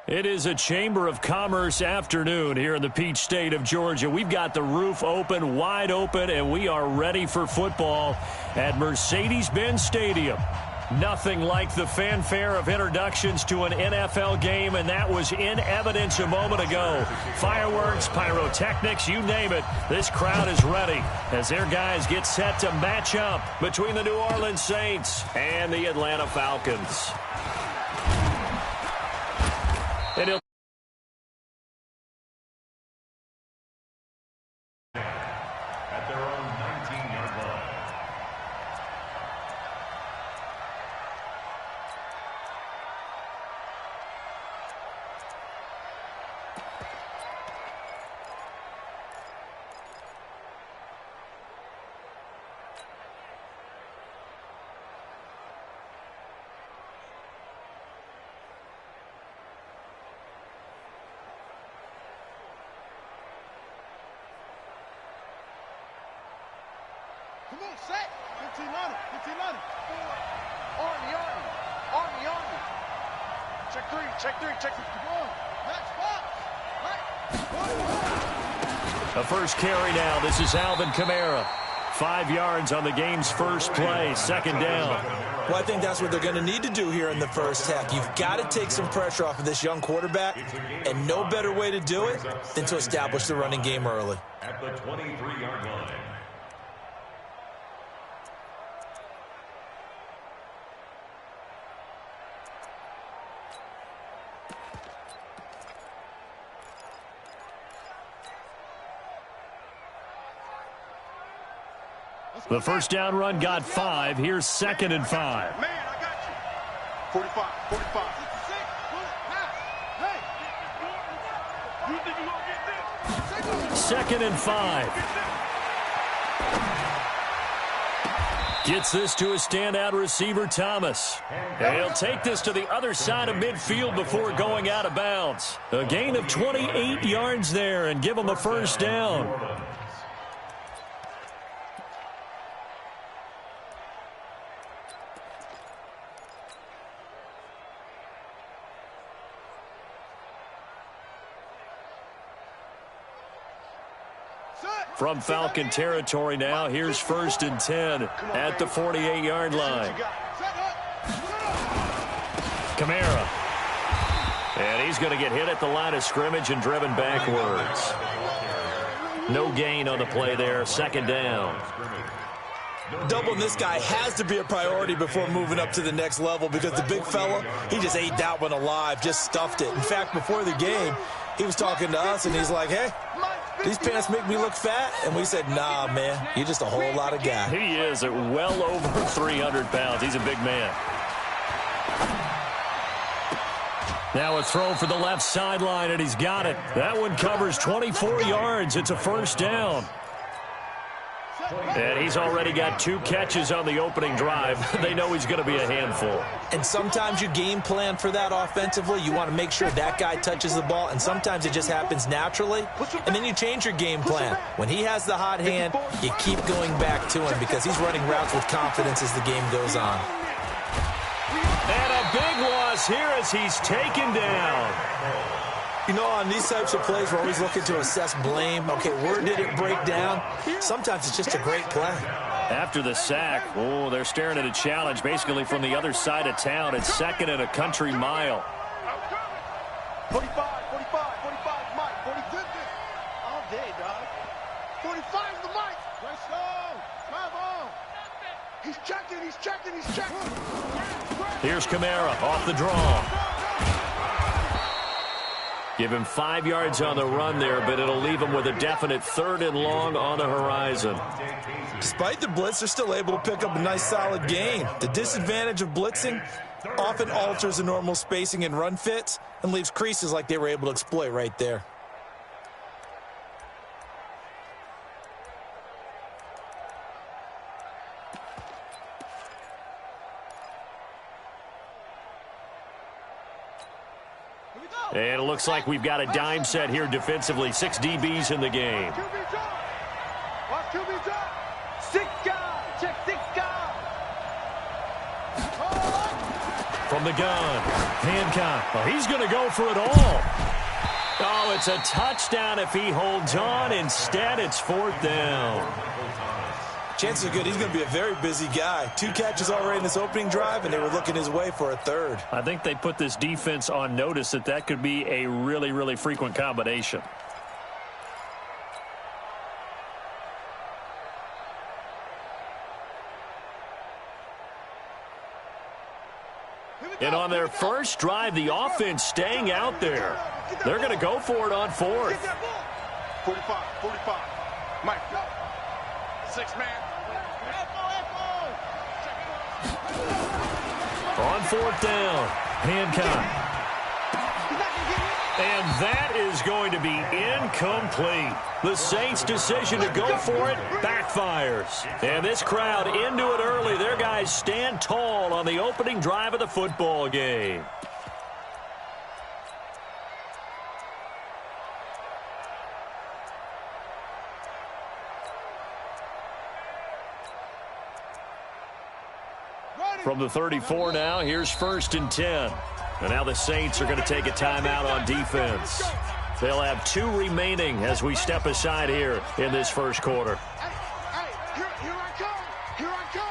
It is a Chamber of Commerce afternoon here in the Peach State of Georgia. We've got the roof open, wide open, and we are ready for football at Mercedes-Benz Stadium. Nothing like the fanfare of introductions to an NFL game, and that was in evidence a moment ago. Fireworks, pyrotechnics, you name it. This crowd is ready as their guys get set to match up between the New Orleans Saints and the Atlanta Falcons. And he'll at their own 19-yard line. Come on, set. 15 on it. 15 on it. Army. Check three. Check three. Come on. Match box. Right. A first carry now. This is Alvin Kamara. 5 yards on the game's first play. Second down. Well, I think that's what they're going to need to do here in the first half. You've got to take some pressure off of this young quarterback, and no better way to do it than to establish the running game early. At the 23-yard line. The first down run got 5. Here's 2nd and 5. Man, I got you. 45. Hey. You think you're going to get this? 2nd and 5. Gets this to a standout receiver, Thomas. And he'll take this to the other side of midfield before going out of bounds. A gain of 28 yards there and give him a first down. From Falcon territory now, here's 1st and 10 at the 48-yard line. Kamara. And he's going to get hit at the line of scrimmage and driven backwards. No gain on the play there. 2nd down. Doubling this guy has to be a priority before moving up to the next level because the big fella, he just ate that one alive, just stuffed it. In fact, before the game, he was talking to us, and he's like, hey, these pants make me look fat. And we said, nah, man, you're just a whole lot of guy. He is at well over 300 pounds. He's a big man. Now a throw for the left sideline, and he's got it. That one covers 24 yards. It's a first down. And he's already got 2 catches on the opening drive. They know he's going to be a handful. And sometimes you game plan for that offensively. You want to make sure that guy touches the ball, and sometimes it just happens naturally. And then you change your game plan. When he has the hot hand, you keep going back to him because he's running routes with confidence as the game goes on. And a big loss here as he's taken down. You know, on these types of plays, we're always looking to assess blame. Okay, where did it break down? Sometimes it's just a great play. After the sack, oh, they're staring at a challenge basically from the other side of town. It's 2nd and a country mile. 45, Mike. 45. All day, dog. 45 is the Mike. Let's go. Come on. He's checking. Here's Kamara off the draw. Give him 5 yards on the run there, but it'll leave him with a definite 3rd and long on the horizon. Despite the blitz, they're still able to pick up a nice, solid gain. The disadvantage of blitzing often alters the normal spacing and run fits and leaves creases like they were able to exploit right there. And it looks like we've got a dime set here defensively. 6 DBs in the game. Watch QB drop. 6 guys. Check 6 guys. from the gun. Hancock. Oh, he's going to go for it all. Oh, it's a touchdown if he holds on. Instead, it's 4th down. Chances are good he's going to be a very busy guy. 2 catches already in this opening drive, and they were looking his way for a 3rd. I think they put this defense on notice that could be a really, really frequent combination. And on their first drive, the offense staying out there. They're going to go for it on 4th. 45. Mike. 6 man. On 4th down, Hancock. And that is going to be incomplete. The Saints' decision to go for it backfires. And this crowd into it early. Their guys stand tall on the opening drive of the football game. From the 34 now, here's 1st and 10. And now the Saints are going to take a timeout on defense. They'll have 2 remaining as we step aside here in this first quarter. Hey, here I come. Here I come.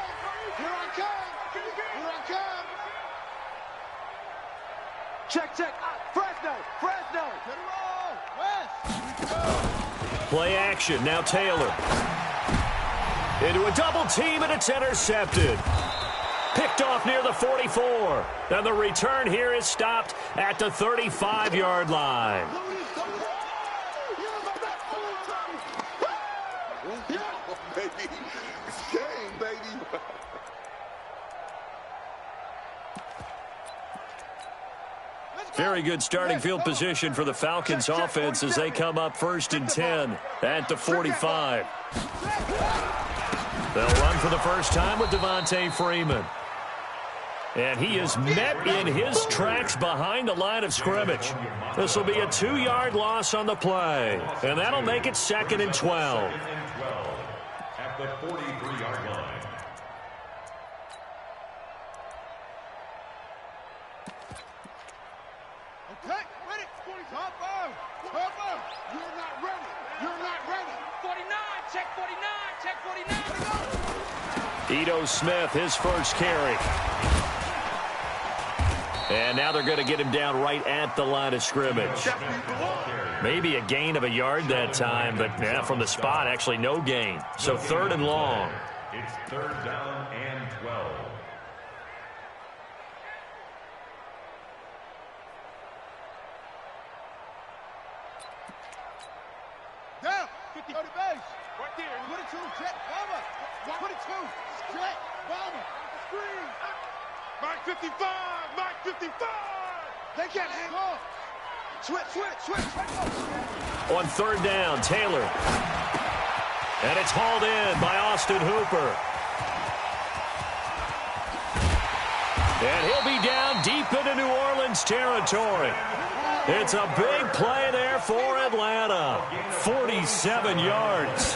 Check. Fresno. Play action. Now Taylor. Into a double team, and it's intercepted. Picked off near the 44. And the return here is stopped at the 35-yard line. Very good starting field position for the Falcons offense as they come up 1st and 10 at the 45. They'll run for the first time with Devontae Freeman. And he is met in his tracks behind the line of scrimmage. This will be a 2-yard loss on the play. And that'll make it 2nd and 12. At the 43-yard line. Okay, ready. Harper. You're not ready. 49, check 49. Ito Smith, his first carry. And now they're going to get him down right at the line of scrimmage. Maybe a gain of a yard that time, but from the spot, actually no gain. So 3rd and long. It's 3rd down and 12. Down. 50 base. Right there. 22. Jet. Bomber. 22. Jet. Bomber. Screen. Mike 55. Mike 55. They can't hang on. Switch. On 3rd down, Taylor. And it's hauled in by Austin Hooper. And he'll be down deep into New Orleans territory. It's a big play there for Atlanta. 47 yards.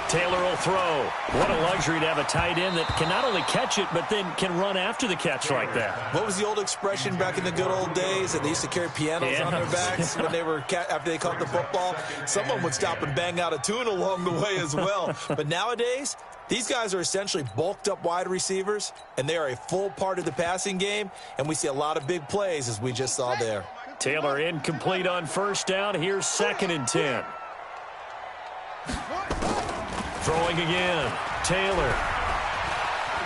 Taylor will throw. What a luxury to have a tight end that can not only catch it, but then can run after the catch like that. What was the old expression back in the good old days that they used to carry pianos on their backs when they were after they caught the football? Someone would stop and bang out a tune along the way as well. But nowadays, these guys are essentially bulked up wide receivers, and they are a full part of the passing game, and we see a lot of big plays as we just saw there. Taylor incomplete on 1st down. Here's 2nd and 10. Throwing again. Taylor.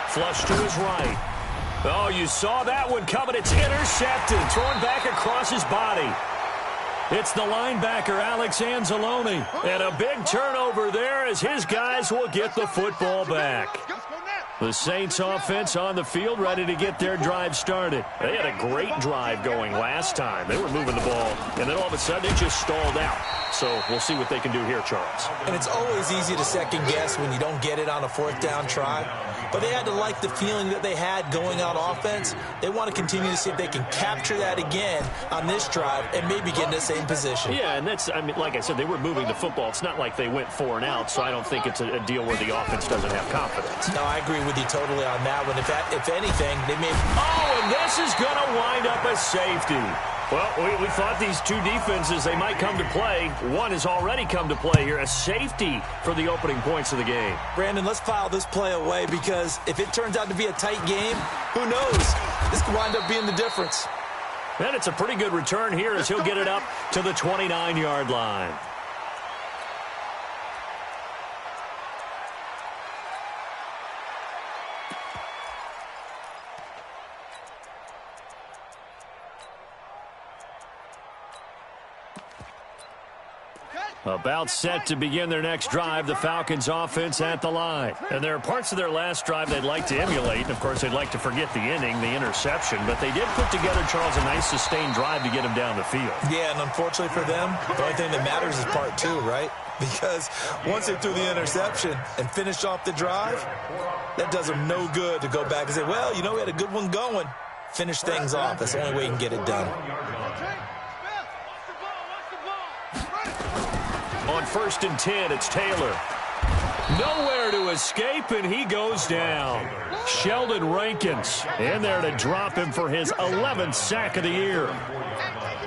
Flush to his right. Oh, you saw that one coming. It's intercepted. Thrown back across his body. It's the linebacker, Alex Anzalone. And a big turnover there as his guys will get the football back. The Saints offense on the field ready to get their drive started. They had a great drive going last time. They were moving the ball, and then all of a sudden it just stalled out. So we'll see what they can do here, Charles. And it's always easy to second guess when you don't get it on a 4th down try. but they had to like the feeling that they had going on offense. They want to continue to see if they can capture that again on this drive and maybe get in the same position. Yeah, and that's, I mean, like I said, they were moving the football. It's not like they went 4 and out, so I don't think it's a deal where the offense doesn't have confidence. No, I agree with you totally on that one. If anything, they may... Oh, and this is going to wind up a safety. Well, we thought these two defenses, they might come to play. One has already come to play here. A safety for the opening points of the game. Brandon, let's file this play away because if it turns out to be a tight game, who knows? This could wind up being the difference. And it's a pretty good return here as he'll get it up to the 29-yard line. About set to begin their next drive, the Falcons offense at the line. And there are parts of their last drive they'd like to emulate. And, of course, they'd like to forget the inning, the interception. But they did put together, Charles, a nice sustained drive to get him down the field. Yeah, and unfortunately for them, the only thing that matters is part 2, right? Because once they threw the interception and finished off the drive, that does them no good to go back and say, well, you know, we had a good one going. Finish things off. That's the only way you can get it done. On 1st and 10, it's Taylor. Nowhere to escape, and he goes down. Sheldon Rankins in there to drop him for his 11th sack of the year.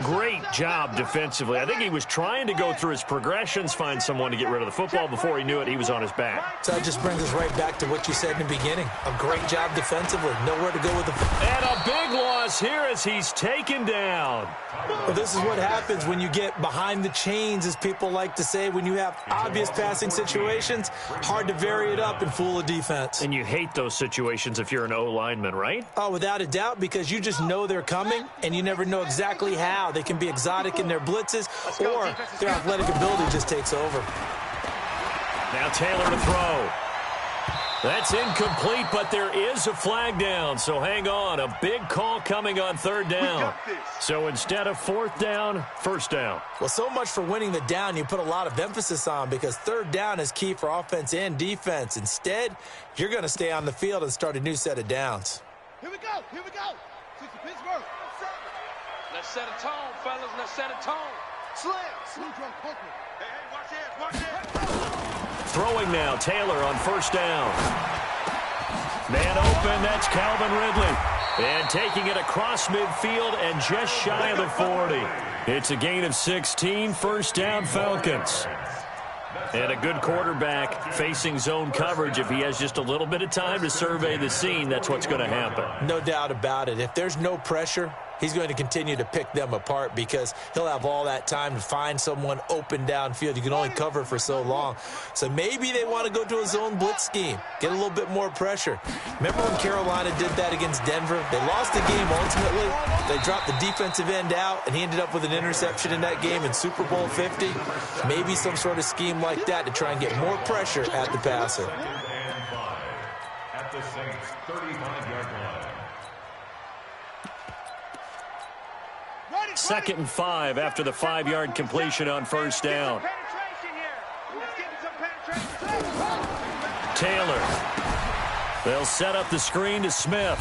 Great job defensively. I think he was trying to go through his progressions, find someone to get rid of the football. Before he knew it, he was on his back. So that just brings us right back to what you said in the beginning. A great job defensively. Nowhere to go with the... And a big loss here as he's taken down. Well, this is what happens when you get behind the chains, as people like to say. When you have obvious passing situations, hard to vary it up and fool a defense. And you hate those situations if you're an O-lineman, right? Oh, without a doubt, because you just know they're coming, and you never know exactly how. They can be exotic in their blitzes, or their athletic ability just takes over. Now Taylor to throw. That's incomplete, but there is a flag down, so hang on. A big call coming on 3rd down. So instead of 4th down, 1st down. Well, so much for winning the down you put a lot of emphasis on, because 3rd down is key for offense and defense. Instead, you're going to stay on the field and start a new set of downs. Here we go. Here we go. Pittsburgh. Let's set a tone, fellas. Let's set a tone. Slam. Hey, watch it. Watch it. Throwing now, Taylor on 1st down. Man open, that's Calvin Ridley. And taking it across midfield and just shy of the 40. It's a gain of 16, 1st down Falcons. And a good quarterback facing zone coverage. If he has just a little bit of time to survey the scene, that's what's going to happen. No doubt about it. If there's no pressure, he's going to continue to pick them apart because he'll have all that time to find someone open downfield. You can only cover for so long. So maybe they want to go to a zone blitz scheme, get a little bit more pressure. Remember when Carolina did that against Denver? They lost the game ultimately. They dropped the defensive end out, and he ended up with an interception in that game in Super Bowl 50. Maybe some sort of scheme like that to try and get more pressure at the passer. At the Saints' 35-yard line. 2nd and 5 after the 5-yard completion on 1st down. Taylor. They'll set up the screen to Smith.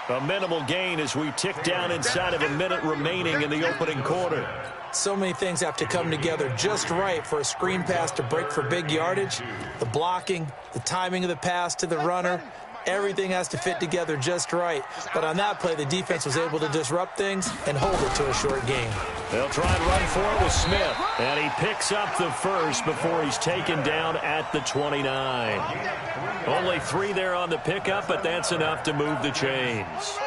A minimal gain as we tick down inside of a minute remaining in the opening quarter. So many things have to come together just right for a screen pass to break for big yardage. The blocking, the timing of the pass to the runner, everything has to fit together just right. But on that play, the defense was able to disrupt things and hold it to a short game. They'll try and run for it with Smith. And he picks up the first before he's taken down at the 29. Only 3 there on the pickup, but that's enough to move the chains.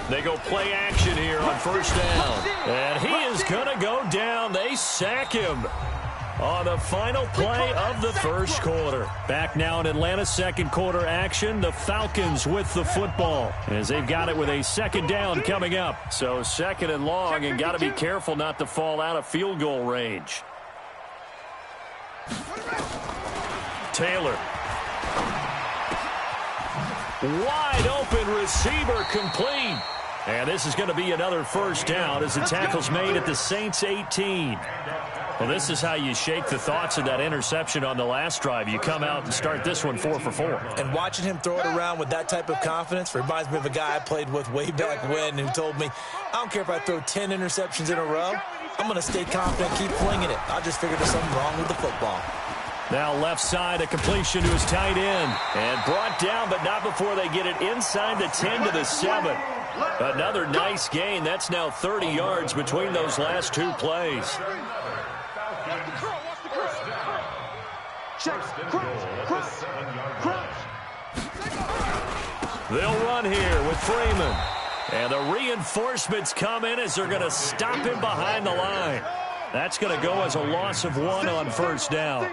They go play action here on 1st down. And he is going to go down. They sack him on the final play of the 1st quarter. Back now in Atlanta, 2nd quarter action. The Falcons with the football as they've got it with a 2nd down coming up. So 2nd and long, and got to be careful not to fall out of field goal range. Taylor. Wide open receiver complete. And this is going to be another first down as the tackle's made at the Saints 18. Well, this is how you shake the thoughts of that interception on the last drive. You come out and start this one 4 for 4. And watching him throw it around with that type of confidence reminds me of a guy I played with way back when who told me, I don't care if I throw 10 interceptions in a row. I'm going to stay confident, keep flinging it. I just figured there's something wrong with the football. Now left side, a completion to his tight end. And brought down, but not before they get it inside the 10 to the 7. Another nice gain. That's now 30 yards between those last two plays. They'll run here with Freeman. And the reinforcements come in as they're going to stop him behind the line. That's going to go as a loss of 1 on first down.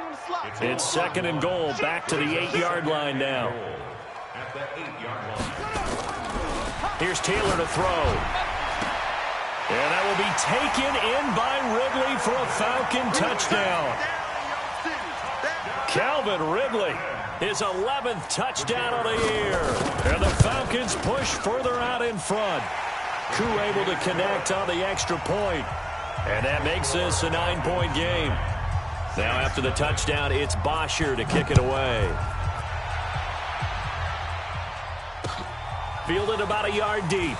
It's 2nd and goal, back to the 8-yard line now. Here's Taylor to throw. And that will be taken in by Ridley for a Falcon touchdown. Calvin Ridley, his 11th touchdown of the year. And the Falcons push further out in front. Koo able to connect on the extra point. And that makes this a 9-point game. Now after the touchdown, it's Bosher to kick it away. Fielded about a yard deep.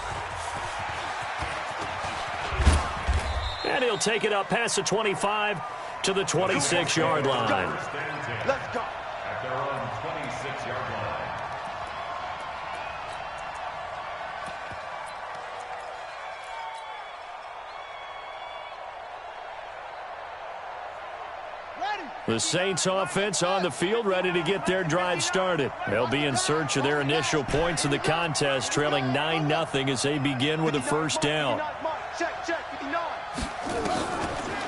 And he'll take it up past the 25 to the 26-yard line. Let's go. At their own 26-yard line. The Saints offense on the field, ready to get their drive started. They'll be in search of their initial points of the contest, trailing 9-0 as they begin with a first down.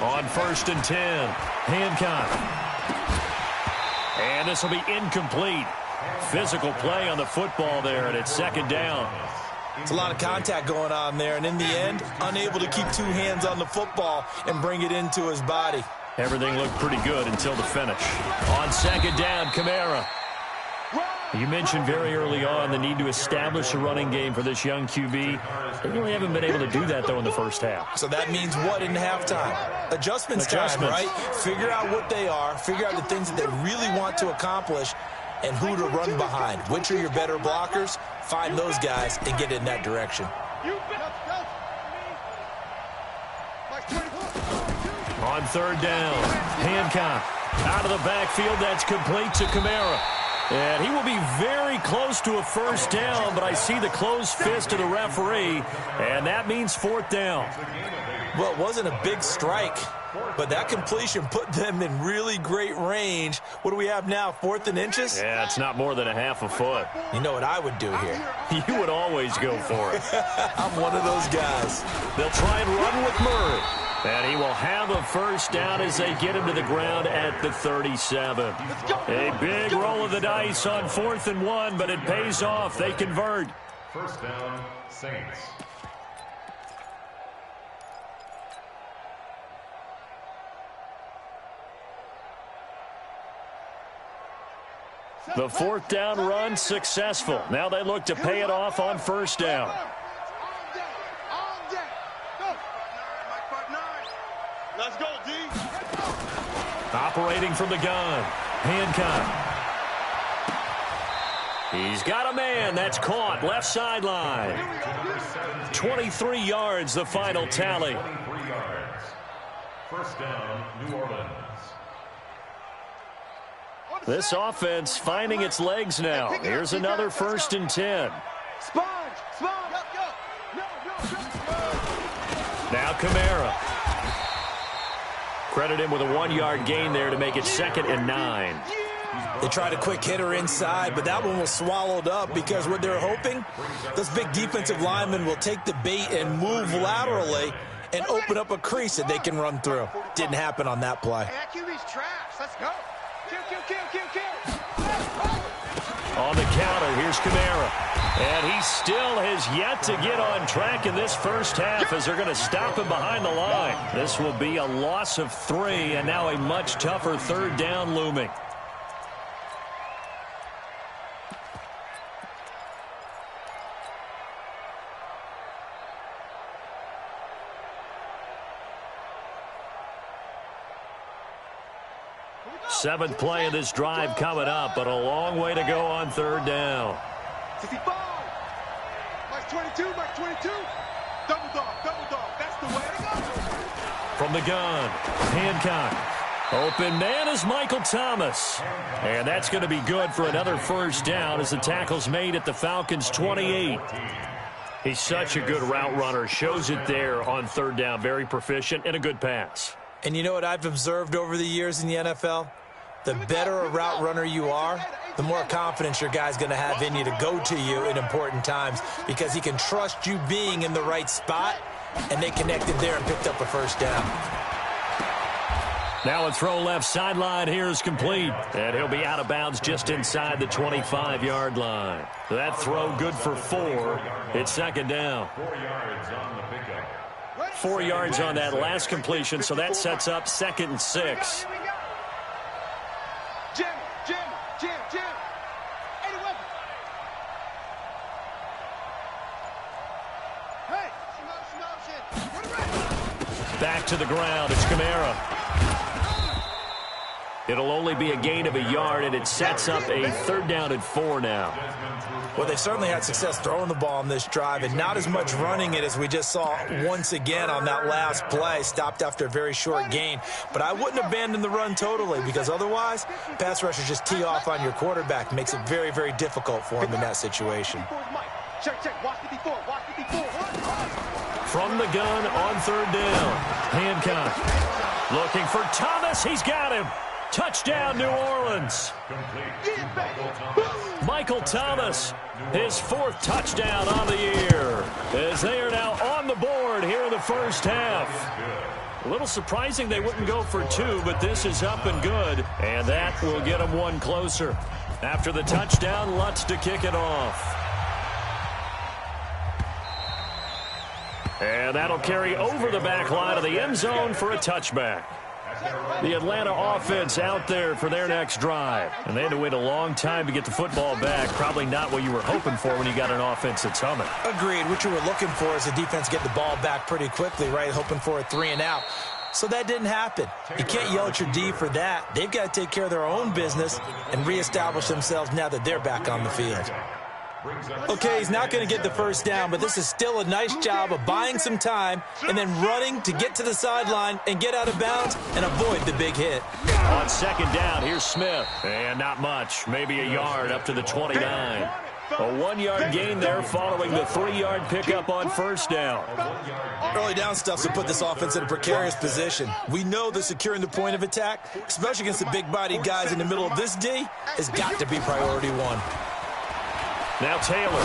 On 1st and 10, Hancock. And this will be incomplete. Physical play on the football there, and it's 2nd down. It's a lot of contact going on there, and in the end, unable to keep 2 hands on the football and bring it into his body. Everything looked pretty good until the finish. On 2nd down, Kamara. You mentioned very early on the need to establish a running game for this young QB. They really haven't been able to do that, though, in the first half. So that means what in halftime? Adjustments time, right? Figure out what they are, figure out the things that they really want to accomplish, and who to run behind. Which are your better blockers? Find those guys and get in that direction. On 3rd down, Hancock out of the backfield. That's complete to Kamara. And he will be very close to a first down, but I see the closed fist of the referee, and that means 4th down. Well, it wasn't a big strike, but that completion put them in really great range. What do we have now, 4th and inches? Yeah, it's not more than a half a foot. You know what I would do here? You would always go for it. I'm one of those guys. They'll try and run with Murray. And he will have a first down as they get him to the ground at the 37. A big roll of the dice on 4th and 1, but it pays off. They convert. First down, Saints. The 4th down run successful. Now they look to pay it off on first down. Let's go, D. Operating from the gun, Hancock. He's got a man. That's caught. Left sideline. 23 yards, the final tally. 23 yards. First down, New Orleans. This offense finding its legs now. Here's another 1st and 10. Now Kamara. Credit him with a 1-yard gain there to make it 2nd and 9. They tried a quick hitter inside, but that one was swallowed up because what they're hoping, those big defensive linemen will take the bait and move laterally and open up a crease that they can run through. Didn't happen on that play. Let's go. On the counter, here's Kamara. And he still has yet to get on track in this first half as they're going to stop him behind the line. This will be a loss of 3, and now a much tougher 3rd down looming. Seventh play of this drive coming up, but a long way to go on third down. 65. Mike 22, Mike 22. Double dog, that's the way to go. From the gun, Hancock. Open man is Michael Thomas. And that's going to be good for another first down as the tackle's made at the Falcons' 28. He's such a good route runner. Shows it there on third down. Very proficient and a good pass. And you know what I've observed over the years in the NFL? The better a route runner you are, the more confidence your guy's going to have in you to go to you in important times because he can trust you being in the right spot, and they connected there and picked up a first down. Now a throw left sideline here is complete, and he'll be out of bounds just inside the 25-yard line. That throw good for 4. It's second down. 4 yards on the pickup. 4 yards on that last completion, so that sets up 2nd and 6. Jim. 80 weapons. Hey, motion. Back to the ground, it's Kamara. It'll only be a gain of a yard, and it sets up a third down and 4 now. Well, they certainly had success throwing the ball on this drive, and not as much running it as we just saw once again on that last play. Stopped after a very short gain. But I wouldn't abandon the run totally, because otherwise, pass rushers just tee off on your quarterback. Makes it very, very difficult for him in that situation. Check. Watch the before. From the gun on third down, Hancock looking for Thomas. He's got him. Touchdown, New Orleans. Michael Thomas, his 4th touchdown on the year, as they are now on the board here in the first half. A little surprising they wouldn't go for 2, but this is up and good, and that will get them 1 closer. After the touchdown, Lutz to kick it off. And that'll carry over the back line of the end zone for a touchback. The Atlanta offense out there for their next drive. And they had to wait a long time to get the football back. Probably not what you were hoping for when you got an offense that's humming. Agreed. What you were looking for is the defense get the ball back pretty quickly, right? Hoping for a 3 and out. So that didn't happen. You can't yell at your D for that. They've got to take care of their own business and reestablish themselves now that they're back on the field. Okay, he's not going to get the first down, but this is still a nice job of buying some time and then running to get to the sideline and get out of bounds and avoid the big hit. On second down, here's Smith. And not much, maybe a yard up to the 29. A 1-yard gain there following the 3-yard pickup on first down. Early down stuff to put this offense in a precarious position. We know that securing the point of attack, especially against the big-bodied guys in the middle of this D, has got to be priority 1. Now Taylor.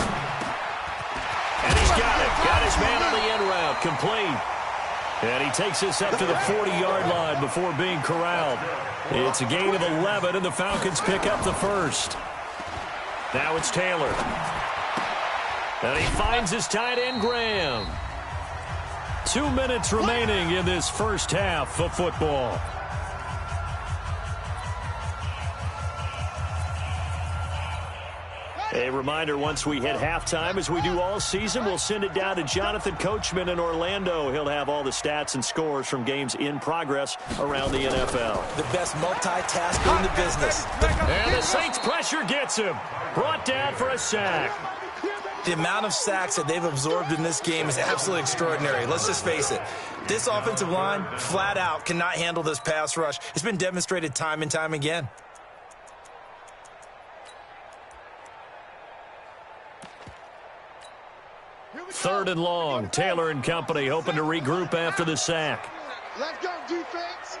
And he's got it. Got his man on the end route. Complete. And he takes this up to the 40-yard line before being corralled. It's a gain of 11, and the Falcons pick up the first. Now it's Taylor. And he finds his tight end, Graham. 2 minutes remaining in this first half of football. A reminder, once we hit halftime, as we do all season, we'll send it down to Jonathan Coachman in Orlando. He'll have all the stats and scores from games in progress around the NFL. The best multitasker in the business. And the Saints pressure gets him. Brought down for a sack. The amount of sacks that they've absorbed in this game is absolutely extraordinary. Let's just face it. This offensive line, flat out, cannot handle this pass rush. It's been demonstrated time and time again. Third and long. Taylor and company hoping to regroup after the sack. Let's go, defense.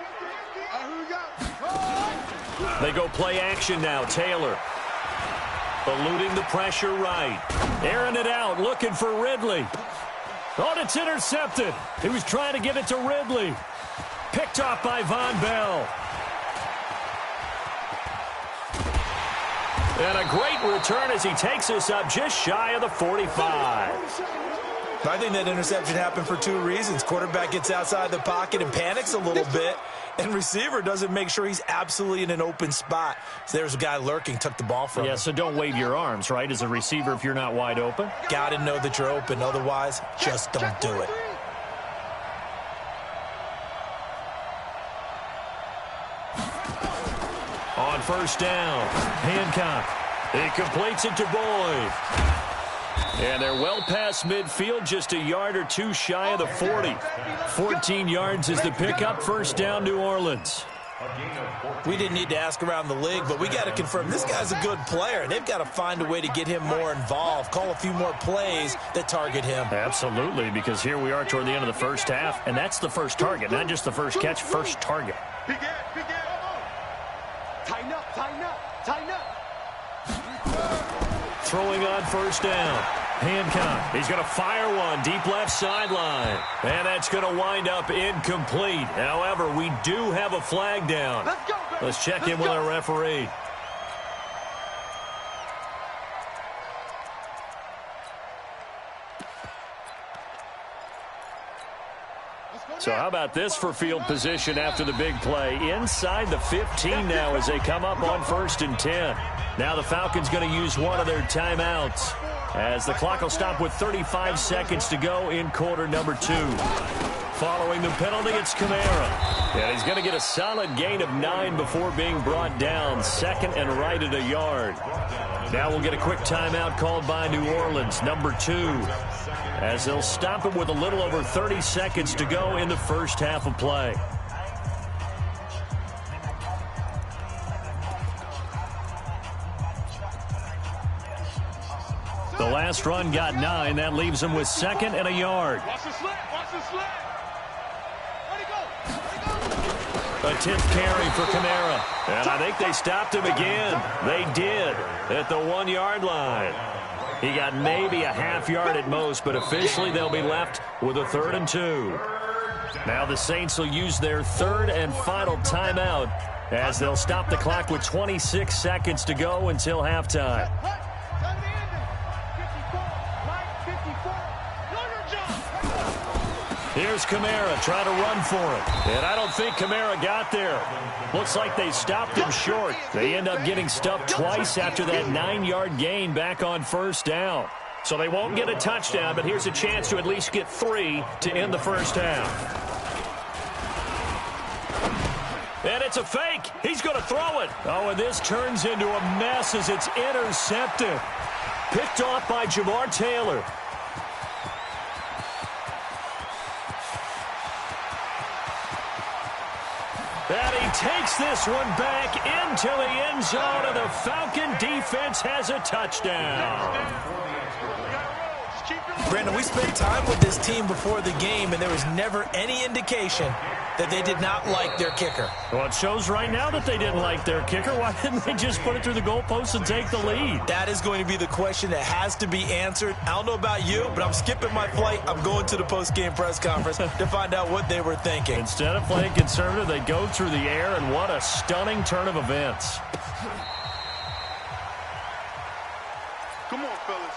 Who we got? They go play action now. Taylor eluding the pressure right. Airing it out, looking for Ridley. Oh, it's intercepted. He was trying to get it to Ridley. Picked off by Von Bell. And a great return as he takes us up just shy of the 45. I think that interception happened for 2 reasons. Quarterback gets outside the pocket and panics a little bit, and receiver doesn't make sure he's absolutely in an open spot. So there's a guy lurking, took the ball from him. Yeah, so don't wave your arms, right, as a receiver if you're not wide open. Got to know that you're open. Otherwise, just don't do it. first down. Hancock. He completes it to Boyd. And they're well past midfield, just a yard or two shy of the 40. 14 yards is the pickup. First down, New Orleans. We didn't need to ask around the league, but we got to confirm this guy's a good player. They've got to find a way to get him more involved, call a few more plays that target him. Absolutely, because here we are toward the end of the first half, and that's the first target, not just the first catch, first target. Tighten up, tighten up, tighten up. Throwing on first down. Hancock. He's going to fire one deep left sideline. And that's going to wind up incomplete. However, we do have a flag down. Let's check in with our referee. So how about this for field position after the big play? Inside the 15 now as they come up on 1st and 10. Now the Falcons going to use one of their timeouts as the clock will stop with 35 seconds to go in quarter number 2. Following the penalty, it's Kamara. And he's going to get a solid gain of 9 before being brought down. Second and right at a yard. Now we'll get a quick timeout called by New Orleans, number 2. As they'll stop it with a little over 30 seconds to go in the first half of play. The last run got 9. That leaves them with 2nd and a yard. Watch the slant, watch the slant. Where'd he go? A 10th carry for Kamara. And I think they stopped him again. They did at the 1-yard line. He got maybe a half yard at most, but officially they'll be left with a 3rd and 2. Now the Saints will use their 3rd and final timeout as they'll stop the clock with 26 seconds to go until halftime. Here's Kamara trying to run for it. And I don't think Kamara got there. Looks like they stopped him short. They end up getting stuffed twice after that 9-yard gain back on 1st down. So they won't get a touchdown, but here's a chance to at least get 3 to end the first half. And it's a fake. He's going to throw it. Oh, and this turns into a mess as it's intercepted. Picked off by Jamar Taylor. And he takes this one back into the end zone, and the Falcon defense has a touchdown. Brandon, we spent time with this team before the game, and there was never any indication that they did not like their kicker. Well, it shows right now that they didn't like their kicker. Why didn't they just put it through the goalpost and take the lead? That is going to be the question that has to be answered. I don't know about you, but I'm skipping my flight. I'm going to the post-game press conference to find out what they were thinking. Instead of playing conservative, they go through the air, and what a stunning turn of events. Come on, fellas.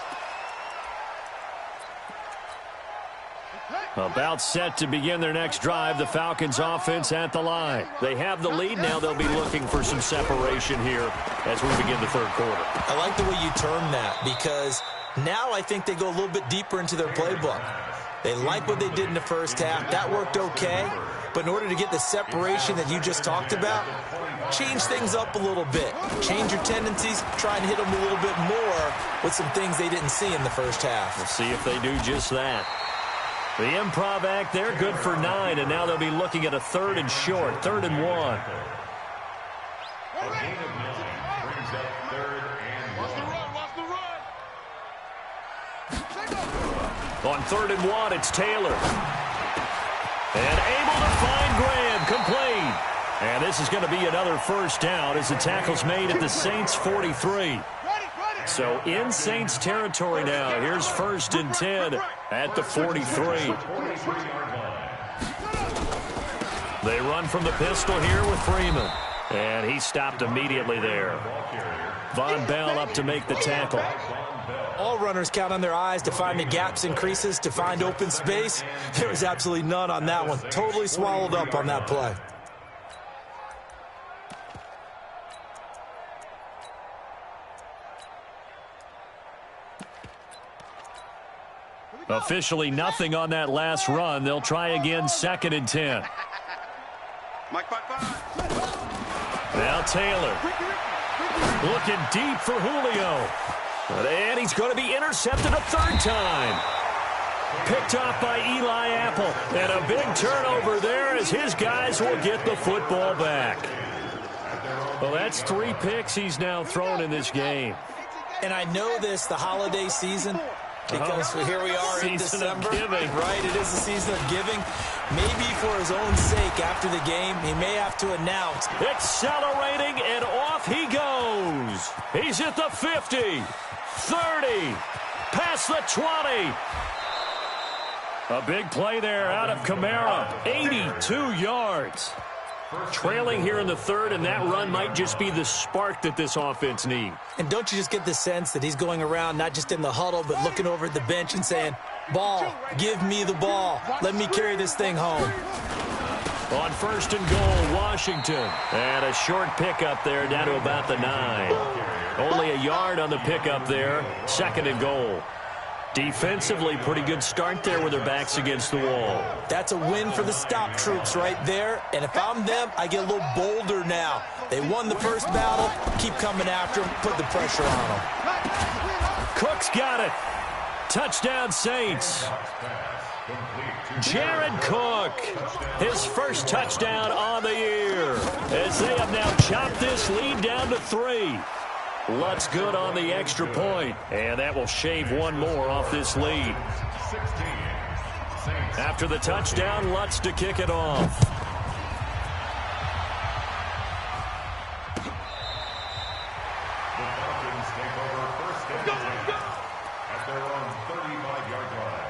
About set to begin their next drive, the Falcons offense at the line. They have the lead now. They'll be looking for some separation here as we begin the 3rd quarter. I like the way you term that because now I think they go a little bit deeper into their playbook. They like what they did in the first half. That worked okay. But in order to get the separation that you just talked about, change things up a little bit. Change your tendencies. Try and hit them a little bit more with some things they didn't see in the first half. We'll see if they do just that. The improv act, they're good for 9, and now they'll be looking at a 3rd and short, 3rd and 1. A gain of 9 brings up 3rd and 1. Watch the run. On 3rd and 1, it's Taylor. And able to find Graham, complete. And this is going to be another first down as the tackle's made at the Saints' 43. So in Saints territory now. Here's 1st and 10 at the 43. They run from the pistol here with Freeman. And he stopped immediately there. Von Bell up to make the tackle. All runners count on their eyes to find the gaps and creases, to find open space. There was absolutely none on that one. Totally swallowed up on that play. Officially nothing on that last run. They'll try again, 2nd and 10. Mike, 5-5. Now Taylor. Looking deep for Julio. And he's going to be intercepted a third time. Picked off by Eli Apple. And a big turnover there as his guys will get the football back. Well, that's 3 picks he's now thrown in this game. And I know this, the holiday season, because here we are in December. Right, it is the season of giving. Maybe for his own sake after the game, he may have to announce. Accelerating, and off he goes. He's at the 50, 30, past the 20. A big play there out of Kamara, 82 yards. Trailing here in the third, and that run might just be the spark that this offense needs. And don't you just get the sense that he's going around, not just in the huddle, but looking over at the bench and saying, ball, give me the ball. Let me carry this thing home. On 1st and goal, Washington. And a short pickup there down to about the 9. Only a yard on the pickup there. 2nd and goal. Defensively, pretty good start there with their backs against the wall. That's a win for the stop troops right there. And if I'm them, I get a little bolder now. They won the first battle. Keep coming after them. Put the pressure on them. Cook's got it. Touchdown, Saints. Jared Cook, his first touchdown on the year, as they have now chopped this lead down to 3. Lutz good on the extra point, and that will shave one more off this lead. After the touchdown, Lutz to kick it off. The Falcons take over 1st and 10 at their own 35-yard line.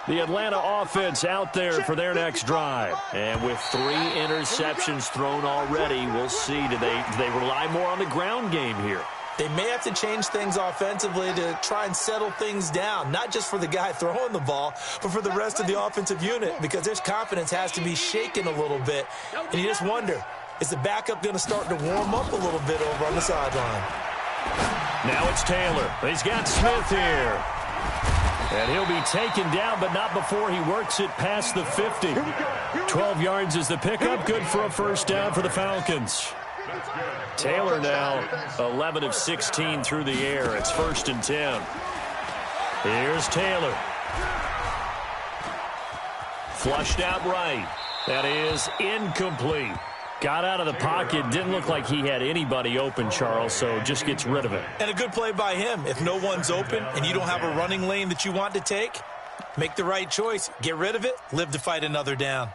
The Atlanta offense out there for their next drive. And with 3 interceptions thrown already, we'll see. Do they rely more on the ground game here? They may have to change things offensively to try and settle things down, not just for the guy throwing the ball, but for the rest of the offensive unit, because their confidence has to be shaken a little bit. And you just wonder, is the backup going to start to warm up a little bit over on the sideline? Now it's Taylor. He's got Smith here. And he'll be taken down, but not before he works it past the 50. 12 yards is the pickup. Good for a first down for the Falcons. Taylor now 11 of 16 through the air. It's 1st and 10. Here's Taylor. Flushed out right. That is incomplete. Got out of the pocket. Didn't look like he had anybody open, Charles, so just gets rid of it. And a good play by him. If no one's open and you don't have a running lane that you want to take, make the right choice. Get rid of it. Live to fight another down.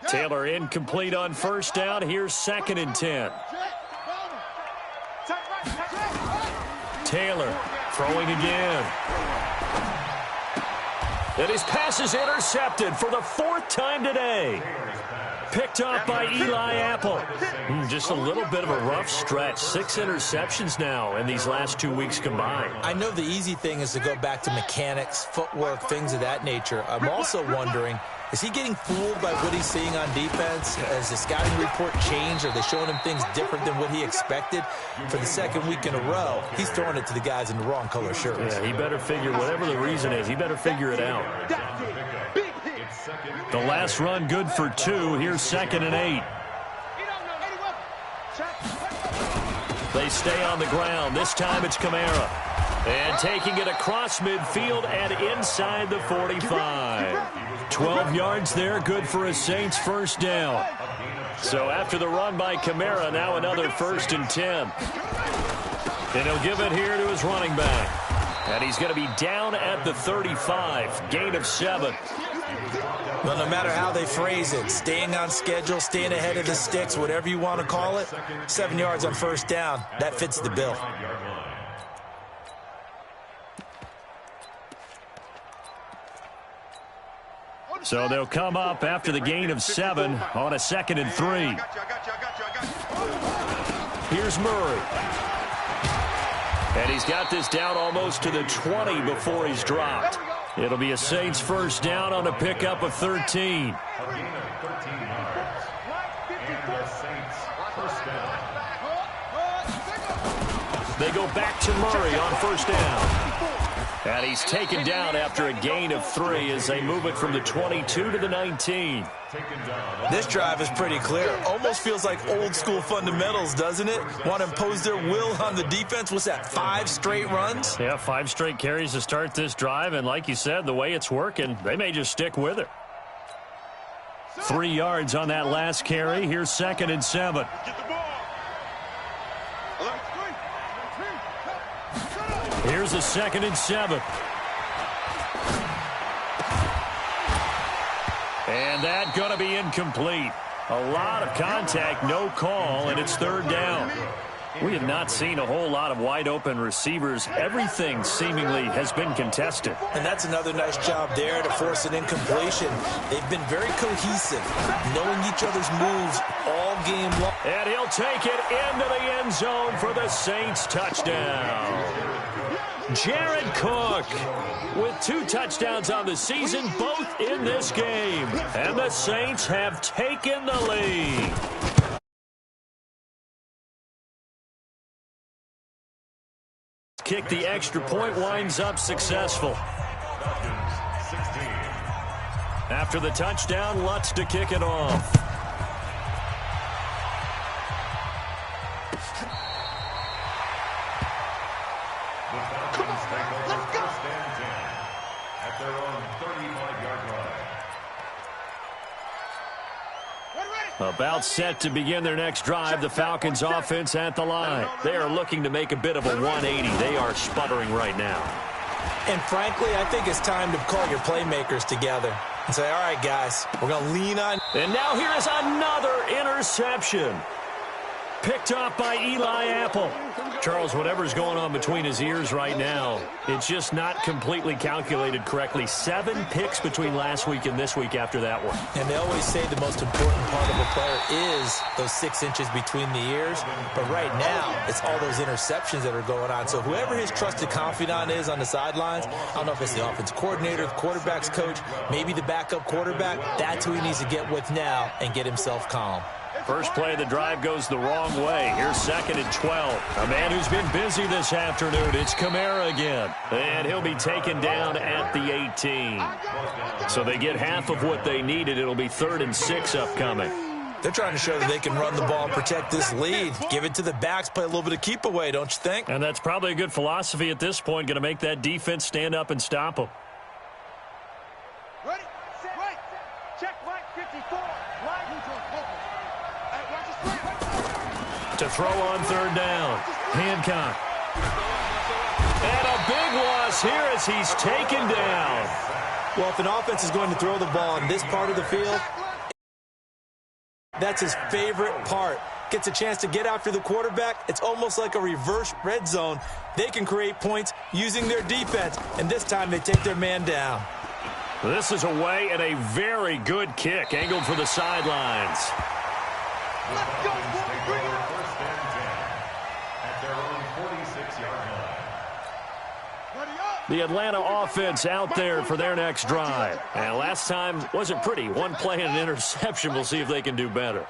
Taylor incomplete on first down. Here's 2nd and 10. Taylor throwing again. And his pass is intercepted for the 4th time today. Picked off by Eli Apple. Just a little bit of a rough stretch. 6 interceptions now in these last 2 weeks combined. I know the easy thing is to go back to mechanics, footwork, things of that nature. I'm also wondering, is he getting fooled by what he's seeing on defense? Has the scouting report changed? Are they showing him things different than what he expected? For the 2nd week in a row, he's throwing it to the guys in the wrong color shirts. Yeah, he better figure, whatever the reason is, he better figure it out. The last run good for 2. Here's 2nd and 8. They stay on the ground. This time it's Kamara. And taking it across midfield and inside the 45. 12 yards there, good for a Saints first down. So after the run by Kamara, now another 1st and 10. And he'll give it here to his running back. And he's going to be down at the 35, gain of 7. Well, no matter how they phrase it, staying on schedule, staying ahead of the sticks, whatever you want to call it, 7 yards on first down, that fits the bill. So they'll come up after the gain of 7 on a 2nd and 3. Here's Murray. And he's got this down almost to the 20 before he's dropped. It'll be a Saints first down on a pickup of 13. A gain of 13 yards. And the Saints first down. They go back to Murray on first down. And he's taken down after a gain of 3 as they move it from the 22 to the 19. This drive is pretty clear. Almost feels like old school fundamentals, doesn't it? Want to impose their will on the defense. What's that, 5 straight runs? Yeah, 5 straight carries to start this drive. And like you said, the way it's working, they may just stick with it. 3 yards on that last carry. Here's 2nd and 7. Get the ball. Here's a 2nd and 7. And that going to be incomplete. A lot of contact, no call, and it's 3rd down. We have not seen a whole lot of wide-open receivers. Everything seemingly has been contested. And that's another nice job there to force an incompletion. They've been very cohesive, knowing each other's moves all game long. And he'll take it into the end zone for the Saints touchdown. Jared Cook with 2 touchdowns on the season, both in this game. And the Saints have taken the lead. Kick the extra point, winds up successful. After the touchdown, Lutz to kick it off. The Falcons take over 1st and 10 at their own 35-yard line. About set to begin their next drive, the Falcons offense at the line. They are looking to make a bit of a 180. They are sputtering right now. And frankly, I think it's time to call your playmakers together and say, all right, guys, we're going to lean on. And now here is another interception. Picked off by Eli Apple. Charles, whatever's going on between his ears right now, it's just not completely calculated correctly. 7 picks between last week and this week after that one. And they always say the most important part of a player is those 6 inches between the ears. But right now, it's all those interceptions that are going on. So whoever his trusted confidant is on the sidelines, I don't know if it's the offense coordinator, the quarterback's coach, maybe the backup quarterback, that's who he needs to get with now and get himself calm. First play of the drive goes the wrong way. Here's 2nd and 12. A man who's been busy this afternoon. It's Kamara again. And he'll be taken down at the 18. So they get half of what they needed. It'll be 3rd and 6 upcoming. They're trying to show that they can run the ball and protect this lead. Give it to the backs, play a little bit of keep away, don't you think? And that's probably a good philosophy at this point. Going to make that defense stand up and stop them. Ready? Right. Check right 54. Right. To throw on 3rd down. Hancock. And a big loss here as he's taken down. Well, if an offense is going to throw the ball in this part of the field, that's his favorite part. Gets a chance to get after the quarterback. It's almost like a reverse red zone. They can create points using their defense, and this time they take their man down. This is away and a very good kick, angled for the sidelines. Let's go, take over 1st and 10 at their own 46-yard line. The Atlanta offense out there for their next drive. And last time wasn't pretty. 1 play and an interception. We'll see if they can do better.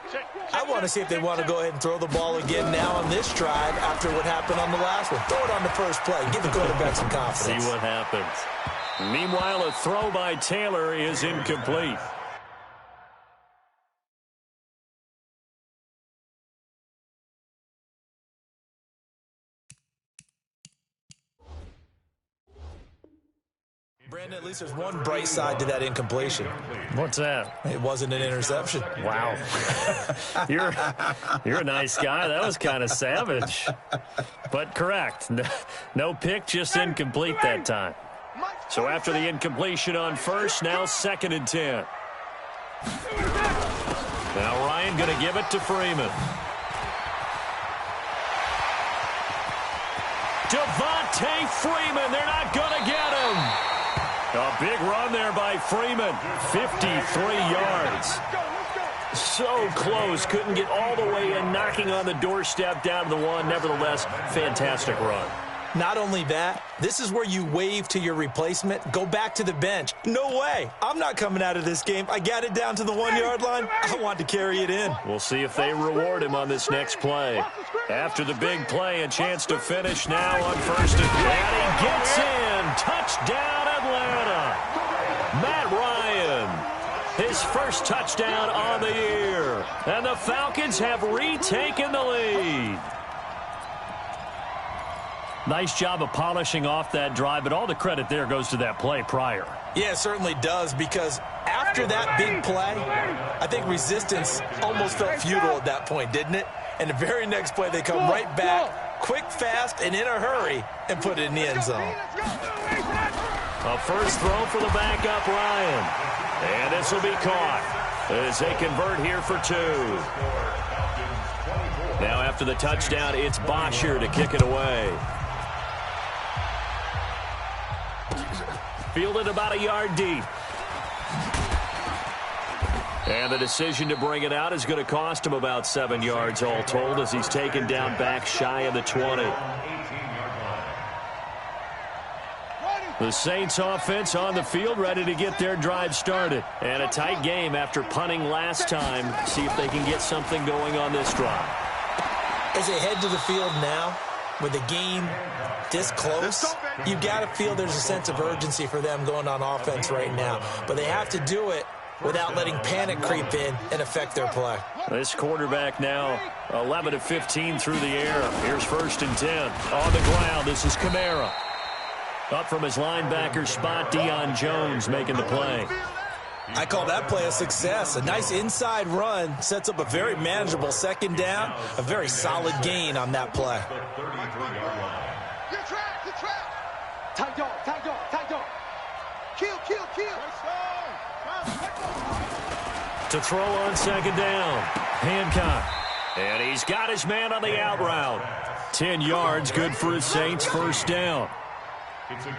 I want to see if they want to go ahead and throw the ball again now on this drive after what happened on the last one. Throw it on the first play. Give the quarterback some confidence. See what happens. Meanwhile, a throw by Taylor is incomplete. Brandon, at least there's one bright side to that incompletion. What's that? It wasn't an interception. Wow. You're a nice guy. That was kind of savage. But correct. No pick, just incomplete that time. So after the incompletion on 1st, now 2nd and 10. Now Ryan going to give it to Freeman. Devontae Freeman, they're not going to get him. A big run there by Freeman, 53 yards. So close, couldn't get all the way in, knocking on the doorstep down to the 1. Nevertheless, fantastic run. Not only that, this is where you wave to your replacement, go back to the bench. No way. I'm not coming out of this game. I got it down to the 1-yard line. I want to carry it in. We'll see if they reward him on this next play. After the big play, a chance to finish now on 1st and 10. And he gets in. first touchdown on the year. And the Falcons have retaken the lead. Nice job of polishing off that drive, but all the credit there goes to that play prior. Yeah, it certainly does, because after that big play, I think resistance almost felt futile at that point, didn't it? And the very next play, they come right back, quick, fast, and in a hurry, and put it in the end zone. A first throw for the backup, Ryan. And this will be caught as they convert here for 2. Now after the touchdown, it's Bosher to kick it away. Fielded about a yard deep. And the decision to bring it out is going to cost him about 7 yards all told, as he's taken down back shy of the 20. The Saints offense on the field, ready to get their drive started. And a tight game after punting last time. See if they can get something going on this drive. As they head to the field now, with the game this close, you've got to feel there's a sense of urgency for them going on offense right now. But they have to do it without letting panic creep in and affect their play. This quarterback now 11 of 15 through the air. Here's 1st and 10. On the ground, this is Kamara. Up from his linebacker spot, Deion Jones making the play. I call that play a success. A nice inside run sets up a very manageable 2nd down. A very solid gain on that play. Get trapped. Tight dog. Kill. To throw on 2nd down. Hancock. And he's got his man on the out route. 10 yards, good for his Saints, 1st down.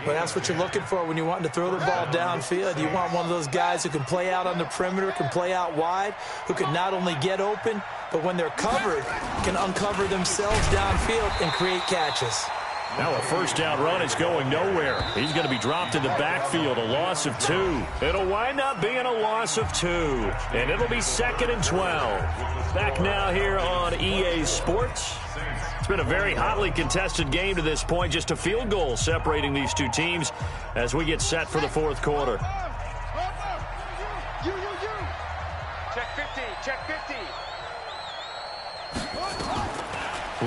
Well, that's what you're looking for when you're wanting to throw the ball downfield. You want one of those guys who can play out on the perimeter, can play out wide, who can not only get open, but when they're covered, can uncover themselves downfield and create catches. Now a 1st down run is going nowhere. He's going to be dropped in the backfield, a loss of 2. It'll wind up being a loss of 2, and it'll be 2nd and 12. Back now here on EA Sports. It's been a very hotly contested game to this point. Just a field goal separating these two teams as we get set for the 4th quarter. Check 50.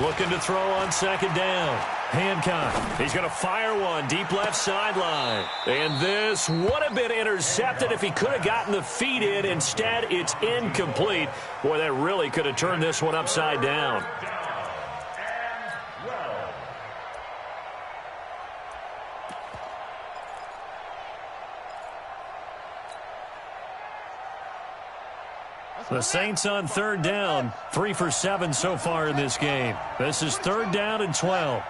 Looking to throw on 2nd down. Hancock. He's going to fire one deep left sideline. And this would have been intercepted if he could have gotten the feet in. Instead, it's incomplete. Boy, that really could have turned this one upside down. The Saints on 3rd down, 3 for 7 so far in this game. This is 3rd down and 12.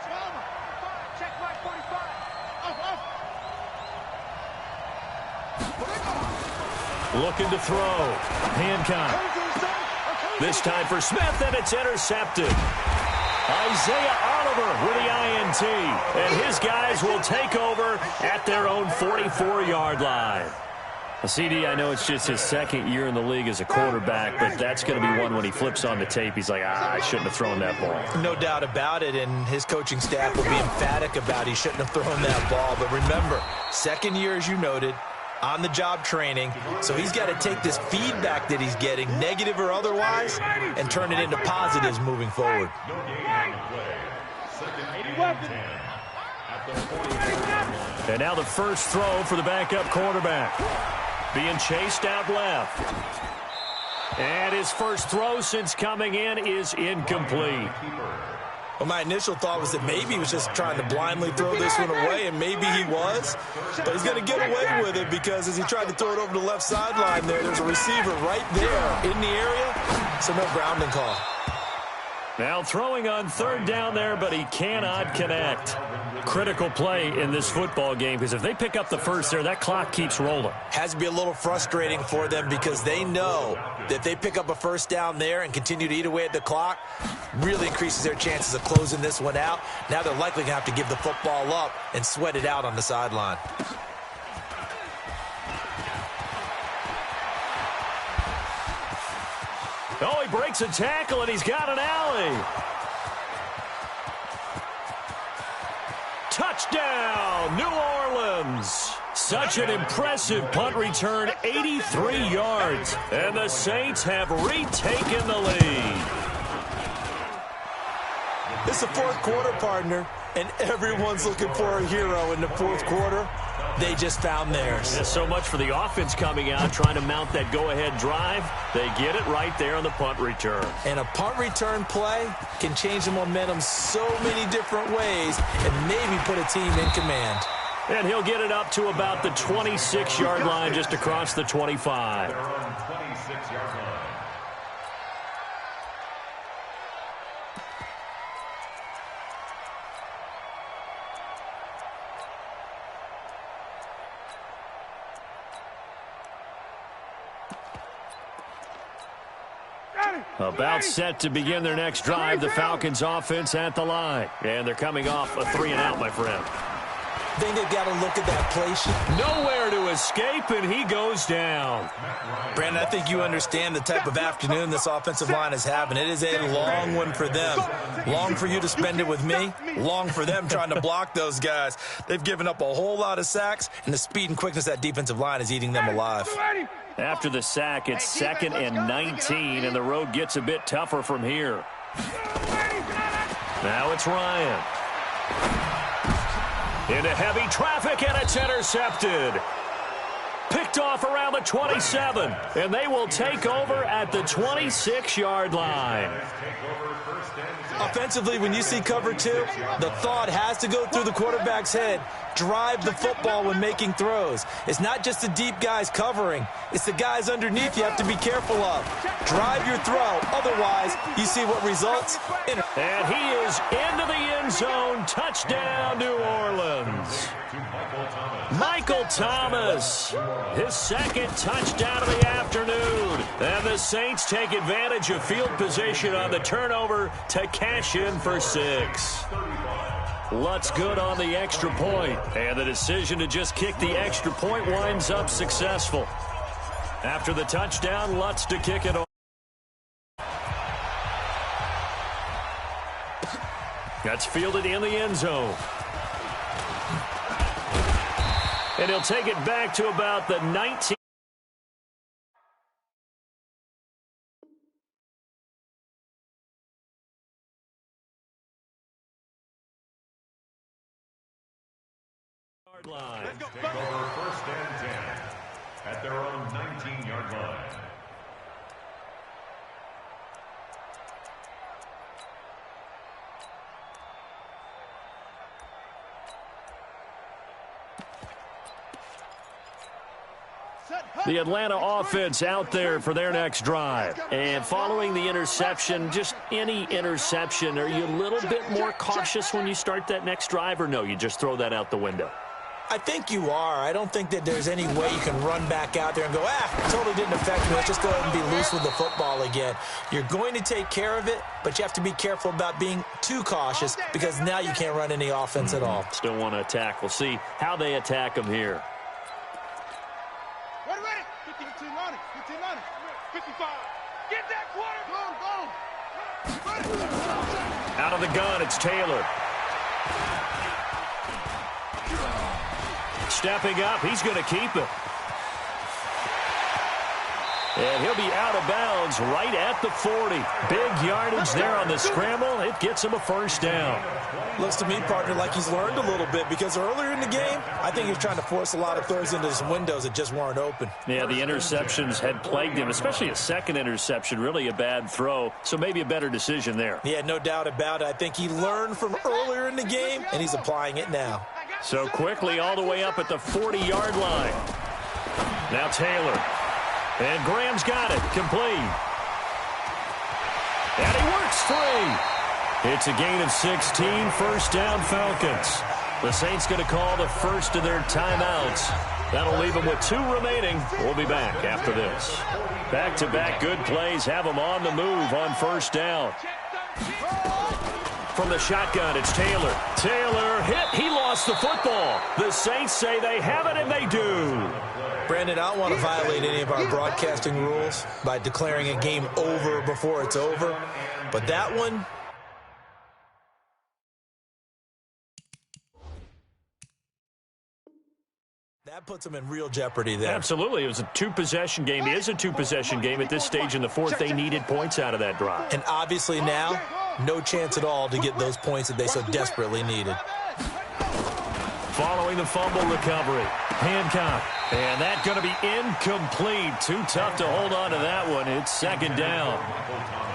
Looking to throw. Hancock. This time for Smith, and it's intercepted. Isaiah Oliver with the INT. And his guys will take over at their own 44-yard line. CD, I know it's just his 2nd year in the league as a quarterback, but that's going to be one when he flips on the tape. He's like, I shouldn't have thrown that ball. No doubt about it, and his coaching staff will be emphatic about he shouldn't have thrown that ball. But remember, 2nd year, as you noted, on-the-job training, so he's got to take this feedback that he's getting, negative or otherwise, and turn it into positives moving forward. And now the first throw for the backup quarterback. Being chased out left. And his first throw since coming in is incomplete. Well, my initial thought was that maybe he was just trying to blindly throw this one away, and maybe he was. But he's going to get away with it because as he tried to throw it over the left sideline there's a receiver right there in the area, so no grounding call. Now throwing on 3rd down there, but he cannot connect. Critical play in this football game because if they pick up the first there, that clock keeps rolling. Has to be a little frustrating for them because they know that if they pick up a 1st down there and continue to eat away at the clock, really increases their chances of closing this one out. Now they're likely going to have to give the football up and sweat it out on the sideline. Oh, he breaks a tackle, and he's got an alley. Touchdown, New Orleans. such an impressive punt return, 83 yards. And the Saints have retaken the lead. It's the fourth quarter, partner, and everyone's looking for a hero in the fourth quarter. They just found theirs. Yeah, so much for the offense coming out, trying to mount that go-ahead drive. They get it right there on the punt return. And a punt return play can change the momentum so many different ways and maybe put a team in command. And he'll get it up to about the 26-yard line, just across the 25. Their own 26-yard line. About set to begin their next drive, the Falcons offense at the line. And they're coming off a 3-and-out, my friend. I think they've got to look at that play sheet. Nowhere to escape, and he goes down. Brandon, I think you understand the type of afternoon this offensive line is having. It is a long one for them. Long for you to spend it with me. Long for them trying to block those guys. They've given up a whole lot of sacks, and the speed and quickness of that defensive line is eating them alive. After the sack, it's 2nd and 19, and the road gets a bit tougher from here. Now it's Ryan. Into heavy traffic, and it's intercepted. Picked off around the 27, and they will take over at the 26-yard line. Offensively, when you see cover two, the thought has to go through the quarterback's head. Drive the football when making throws. It's not just the deep guys covering. It's the guys underneath you have to be careful of. Drive your throw. Otherwise, you see what results. And he is into the end zone. Touchdown, New Orleans. Michael Thomas, his second touchdown of the afternoon. And the Saints take advantage of field position on the turnover to cash in for 6. Lutz good on the extra point, and the decision to just kick the extra point winds up successful. After the touchdown, Lutz to kick it off. That's fielded in the end zone. And he'll take it back to about the 19. Line. Take over 1st and 10 at their own 19-yard line. The Atlanta offense out there for their next drive. And following the interception, just any interception, are you a little bit more cautious when you start that next drive, or no, you just throw that out the window? I think you are. I don't think that there's any way you can run back out there and go, totally didn't affect me. Let's just go ahead and be loose with the football again. You're going to take care of it, but you have to be careful about being too cautious because now you can't run any offense at all. Still want to attack. We'll see how they attack them here. Ready. 15 on it. 55. Get that quarter. Out of the gun, it's Taylor. Stepping up, he's going to keep it. And he'll be out of bounds right at the 40. Big yardage there on the scramble. It gets him a 1st down. Looks to me, partner, like he's learned a little bit because earlier in the game, I think he was trying to force a lot of throws into some windows that just weren't open. Yeah, the interceptions had plagued him, especially a second interception, really a bad throw. So maybe a better decision there. Yeah, no doubt about it. I think he learned from earlier in the game, and he's applying it now. So quickly all the way up at the 40-yard line. Now Taylor. And Graham's got it. Complete. And he works free. It's a gain of 16. 1st down, Falcons. The Saints going to call the first of their timeouts. That'll leave them with 2 remaining. We'll be back after this. Back-to-back good plays have them on the move on 1st down. From the shotgun, it's Taylor. Taylor hit. He lost the football. The Saints say they have it, and they do. Brandon, I don't want to violate any of our broadcasting rules by declaring a game over before it's over. But that one, that puts them in real jeopardy there. Absolutely. It was a two-possession game. It is a two-possession game. At this stage in the fourth, they needed points out of that drive. And obviously now, no chance at all to get those points that they so desperately needed. Following the fumble recovery, Hancock. And that's going to be incomplete. Too tough to hold on to that one. It's second down.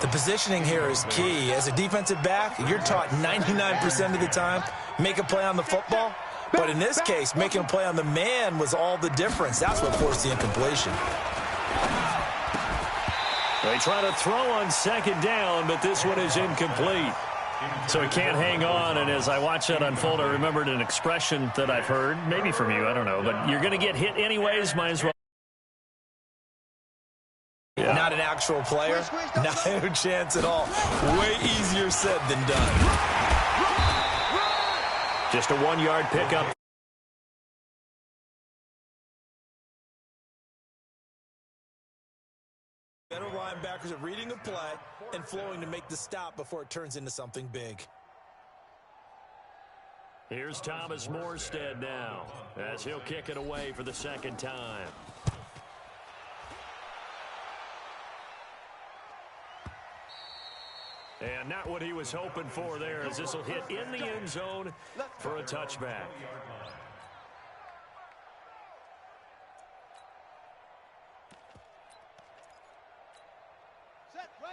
The positioning here is key. As a defensive back, you're taught 99% of the time, make a play on the football. But in this case, making a play on the man was all the difference. That's what forced the incompletion. They try to throw on second down, but this one is incomplete. So he can't hang on, and as I watch that unfold, I remembered an expression that I've heard, maybe from you, I don't know, but you're going to get hit anyways, might as well. Yeah. Not an actual player, no chance at all. Way easier said than done. Just a 1-yard pickup. Better linebackers are reading a play and flowing to make the stop before it turns into something big. Here's Thomas Morstead now as he'll kick it away for the second time. And not what he was hoping for there, as this will hit in the end zone for a touchback.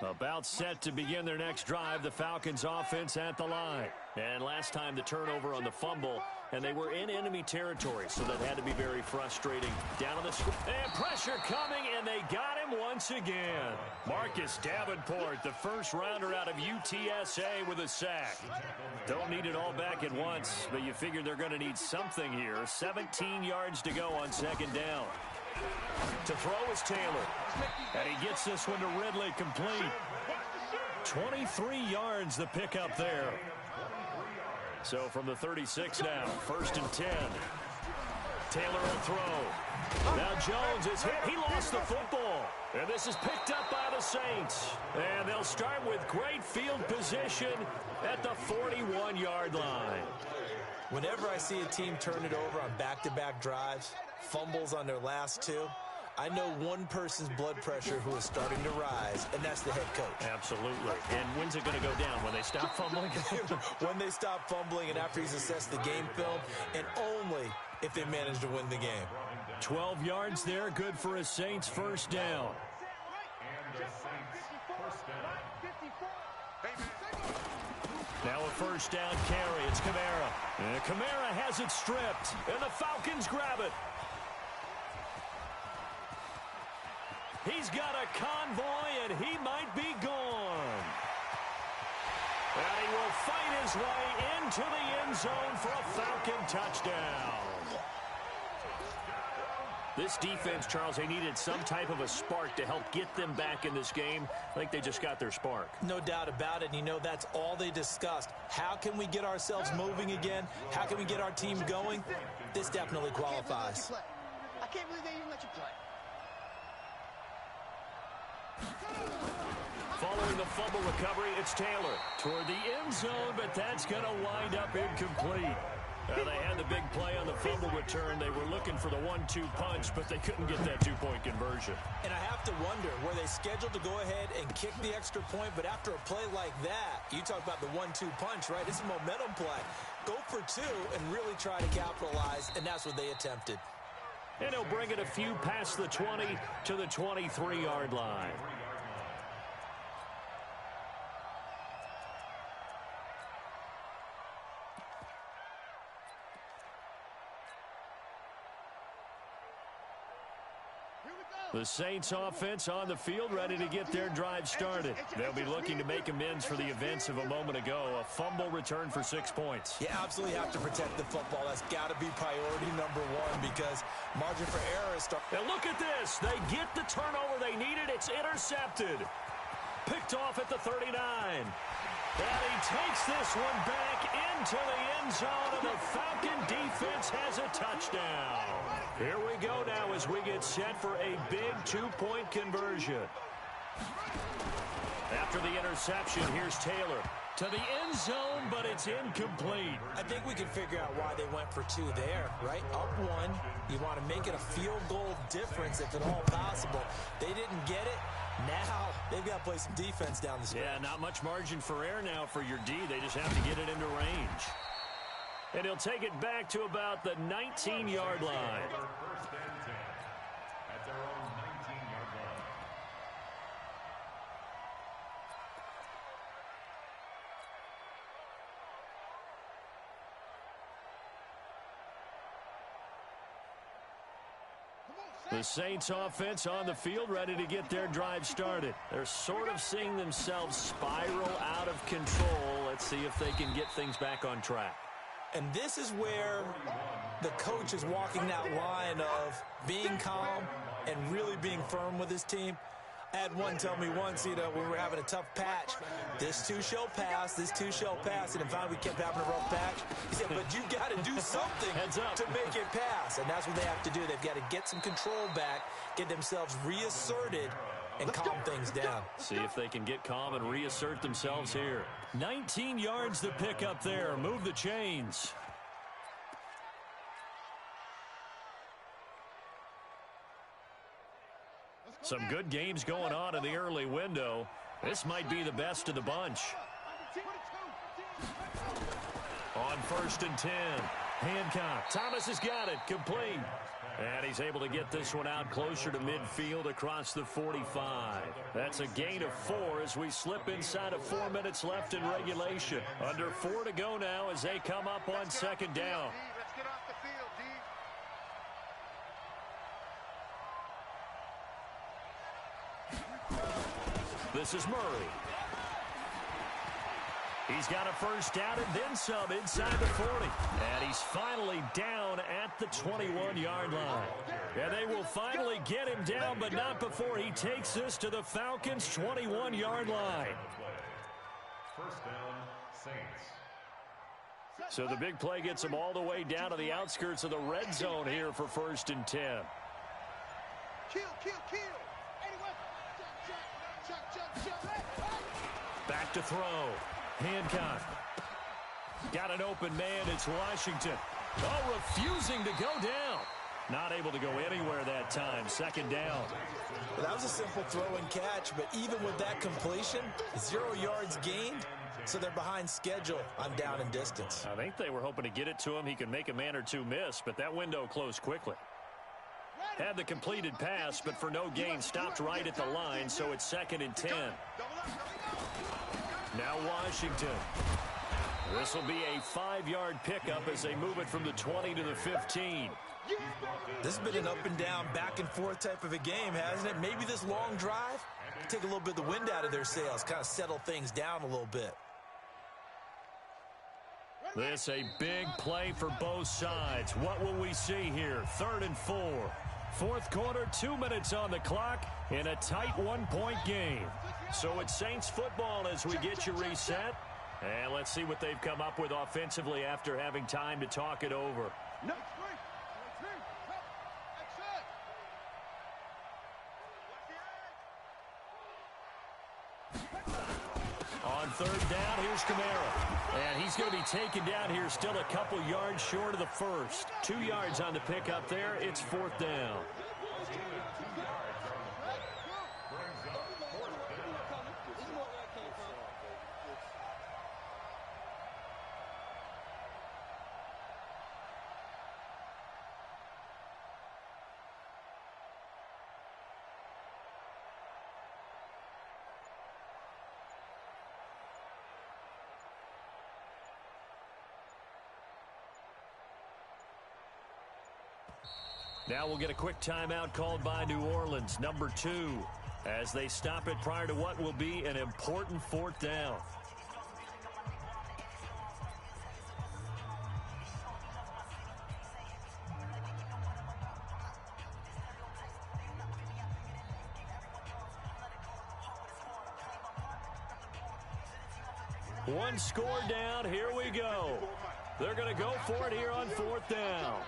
About set to begin their next drive, the Falcons offense at the line. And last time the turnover on the fumble, and they were in enemy territory, so that had to be very frustrating. Down on the screen, and pressure coming, and they got him once again. Marcus Davenport, the first rounder out of UTSA with a sack. Don't need it all back at once, but you figure they're going to need something here. 17 yards to go on second down. To throw is Taylor. And he gets this one to Ridley complete. 23 yards the pickup there. So from the 36 now, 1st and 10. Taylor will throw. Now Jones is hit. He lost the football. And this is picked up by the Saints. And they'll start with great field position at the 41-yard line. Whenever I see a team turn it over on back-to-back drives, fumbles on their last two, I know one person's blood pressure who is starting to rise, and that's the head coach. Absolutely. And when's it going to go down? When they stop fumbling? When they stop fumbling and after he's assessed the game film, and only if they manage to win the game. 12 yards there, good for a Saints first down. Now a first down carry. It's Kamara. And Kamara has it stripped, and the Falcons grab it. He's got a convoy, and he might be gone. And he will fight his way into the end zone for a Falcon touchdown. This defense, Charles, they needed some type of a spark to help get them back in this game. I think they just got their spark. No doubt about it. And you know, that's all they discussed. How can we get ourselves moving again? How can we get our team going? This definitely qualifies. I can't believe they even let you play. Following the fumble recovery, it's Taylor toward the end zone, but that's going to wind up incomplete. They had the big play on the fumble return. They were looking for the 1-2 punch, but they couldn't get that two-point conversion. And I have to wonder, were they scheduled to go ahead and kick the extra point? But after a play like that, you talk about the 1-2 punch, right? It's a momentum play. Go for two and really try to capitalize, and that's what they attempted. And he'll bring it a few past the 20 to the 23-yard line. The Saints offense on the field, ready to get their drive started. They'll be looking to make amends for the events of a moment ago. A fumble return for 6 points. You absolutely have to protect the football. That's got to be priority number one because margin for error is starting. Now look at this. They get the turnover they needed. It's intercepted. Picked off at the 39. And he takes this one back into the end zone, and the Falcon defense has a touchdown. Here we go now as we get set for a big two-point conversion. After the interception, here's Taylor. To the end zone, but it's incomplete. I think we can figure out why they went for 2 there, right? Up 1, you want to make it a field goal difference if at all possible. They didn't get it. Now they've got to play some defense down the stretch. Yeah, not much margin for error now for your D. They just have to get it into range. And he'll take it back to about the 19-yard line. First and 10 at their own 19-yard line. The Saints offense on the field, ready to get their drive started. They're sort of seeing themselves spiral out of control. Let's see if they can get things back on track. And this is where the coach is walking that line of being calm and really being firm with his team. I had one tell me once, when we were having a tough patch, this too shall pass, this too shall pass. And finally we kept having a rough patch. He said, but you got to do something to make it pass. And that's what they have to do. They've got to get some control back, get themselves reasserted, and calm things down. See if they can get calm and reassert themselves here. 19 yards to pick up there. Move the chains. Some good games going on in the early window. This might be the best of the bunch. On 1st and 10. Hancock. Thomas has got it. Complete. And he's able to get this one out closer to midfield across the 45. That's a gain of 4 as we slip inside of 4 minutes left in regulation. Under 4 to go now as they come up on 2nd down. Let's get off the field, D. This is Murray. He's got a first down and then some inside the 40. And he's finally down at the 21-yard line. And they will finally get him down, but not before he takes this to the Falcons' 21-yard line. First down, Saints. So the big play gets him all the way down to the outskirts of the red zone here for 1st and 10. Kill, kill, kill. Anyway, Back to throw. Hancock. Got an open man. It's Washington. Oh, refusing to go down. Not able to go anywhere that time. 2nd down. Well, that was a simple throw and catch, but even with that completion, 0 yards gained, so they're behind schedule on down and distance. I think they were hoping to get it to him. He could make a man or two miss, but that window closed quickly. Had the completed pass, but for no gain, stopped right at the line, so it's 2nd and 10. Now Washington. This will be a 5-yard pickup as they move it from the 20 to the 15. This has been an up and down, back and forth type of a game, hasn't it? Maybe this long drive take a little bit of the wind out of their sails, kind of settle things down a little bit. This a big play for both sides. What will we see here? 3rd and 4. 4th quarter, 2 minutes on the clock in a tight 1-point game. So it's Saints football as we get you reset. And let's see what they've come up with offensively after having time to talk it over. On 3rd down, here's Kamara. And he's going to be taken down here still a couple yards short of the first. 2 yards on the pickup there. It's 4th down. Now we'll get a quick timeout called by New Orleans, number 2, as they stop it prior to what will be an important 4th down. One score down. Here we go. They're going to go for it here on 4th down.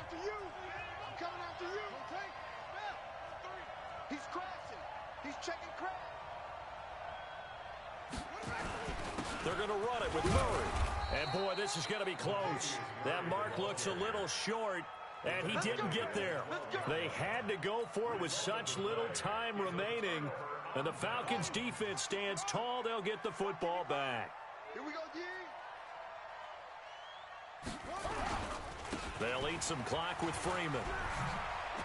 He's crashing. He's checking crash. They're going to run it with Murray. And, boy, this is going to be close. That mark looks a little short, and he didn't get there. They had to go for it with such little time remaining. And the Falcons' defense stands tall. They'll get the football back. Here we go, D. They'll eat some clock with Freeman.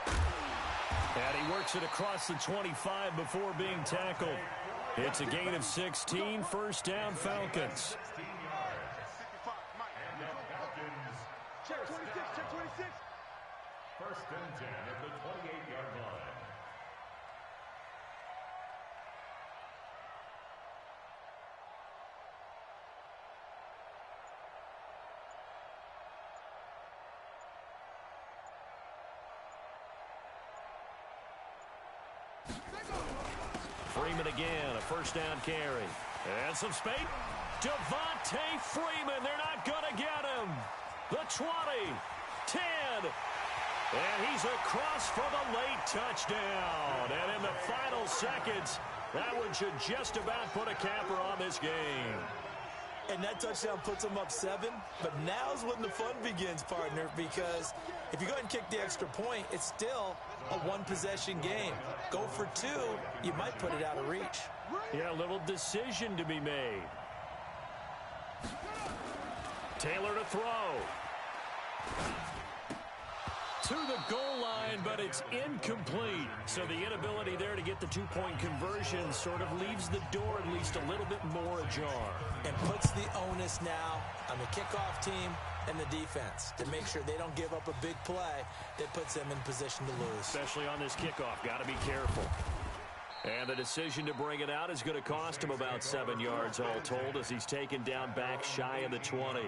And he works it across the 25 before being tackled. It's a gain of 16, first down Falcons. Check 26, check 26. First and 10 at the 28-yard line. Freeman again, a first down carry. And some space. Devontae Freeman, they're not going to get him. The 20, 10, and he's across for the late touchdown. And in the final seconds, that one should just about put a capper on this game. And that touchdown puts them up 7. But now's when the fun begins, partner, because if you go ahead and kick the extra point, it's still a one-possession game. Go for 2, you might put it out of reach. Yeah, a little decision to be made. Taylor to throw. To the goal line, but it's incomplete. So the inability there to get the two-point conversion sort of leaves the door at least a little bit more ajar. And puts the onus now on the kickoff team and the defense to make sure they don't give up a big play that puts them in position to lose. Especially on this kickoff. Got to be careful. And the decision to bring it out is going to cost him about 7 yards all told as he's taken down back shy of the 20.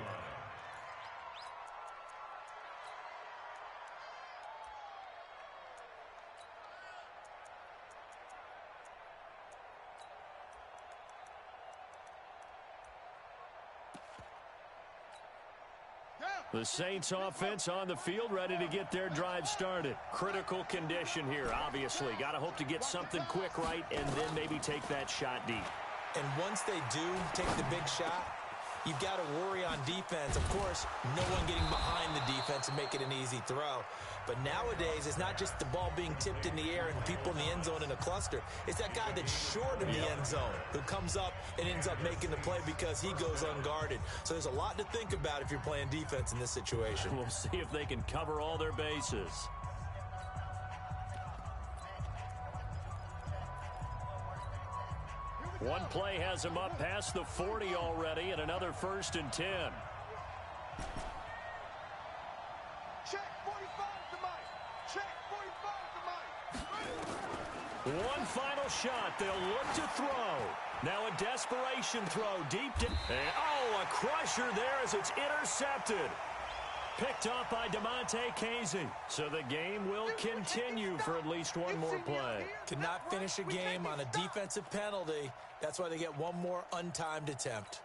The Saints offense on the field ready to get their drive started. Critical condition here, obviously. Got to hope to get something quick right and then maybe take that shot deep. And once they do take the big shot, you've got to worry on defense. Of course, no one getting behind the defense and make it an easy throw. But nowadays, it's not just the ball being tipped in the air and people in the end zone in a cluster. It's that guy that's short in the end zone who comes up and ends up making the play because he goes unguarded. So there's a lot to think about if you're playing defense in this situation. We'll see if they can cover all their bases. One play has him up past the 40 already, and another first and 10. Check 45 to Mike. Check 45 to Mike. One final shot. They'll look to throw. Now a desperation throw deep. A crusher there as it's intercepted. Picked off by DeMonte Casey. So the game will continue for at least one more play. Cannot finish a game on a defensive penalty. That's why they get one more untimed attempt.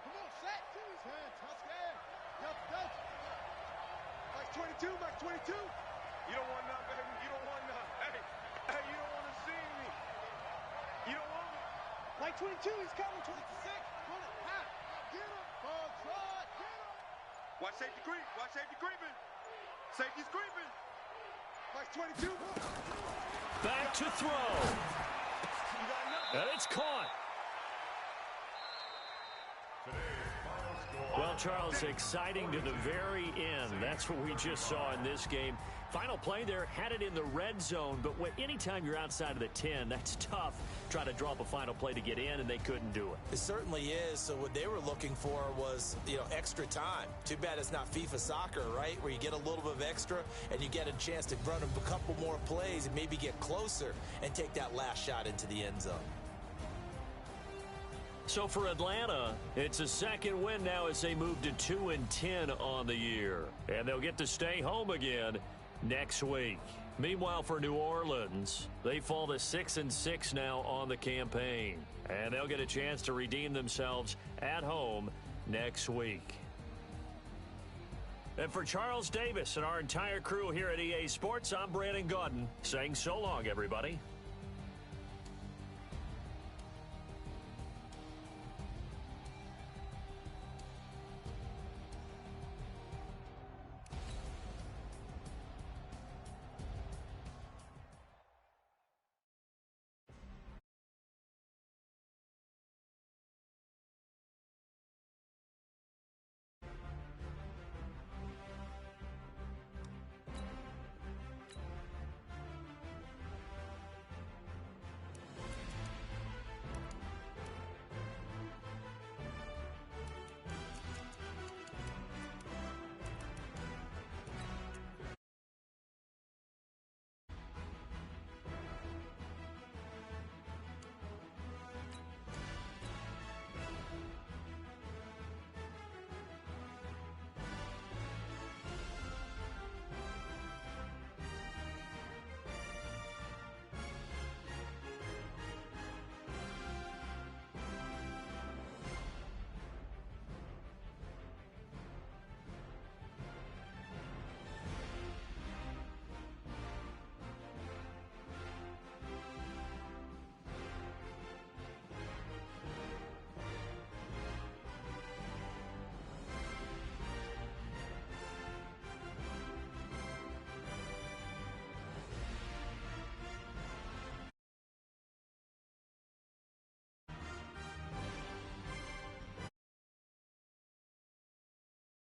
Come on, set. Touchdown. Yup. Mike 22, Mike 22. You don't want none, baby. You don't want none. Hey, you don't want to see me. You don't want me. Mike 22, he's coming. 26. Pull it. High. Get him. Ball try. Get him. Watch safety creep. Watch safety creeping. Safety's creeping. Mike 22. Back to throw. And it's caught. Well, Charles, exciting to the very end. That's what we just saw in this game. Final play there, had it in the red zone, but anytime you're outside of the 10, that's tough. Try to draw up a final play to get in, and they couldn't do it. It certainly is. So what they were looking for was, extra time. Too bad it's not FIFA soccer, right, where you get a little bit of extra and you get a chance to run a couple more plays and maybe get closer and take that last shot into the end zone. So for Atlanta, it's a second win now as they move to 2-10 on the year. And they'll get to stay home again next week. Meanwhile, for New Orleans, they fall to 6-6 now on the campaign. And they'll get a chance to redeem themselves at home next week. And for Charles Davis and our entire crew here at EA Sports, I'm Brandon Gaudin saying so long, everybody.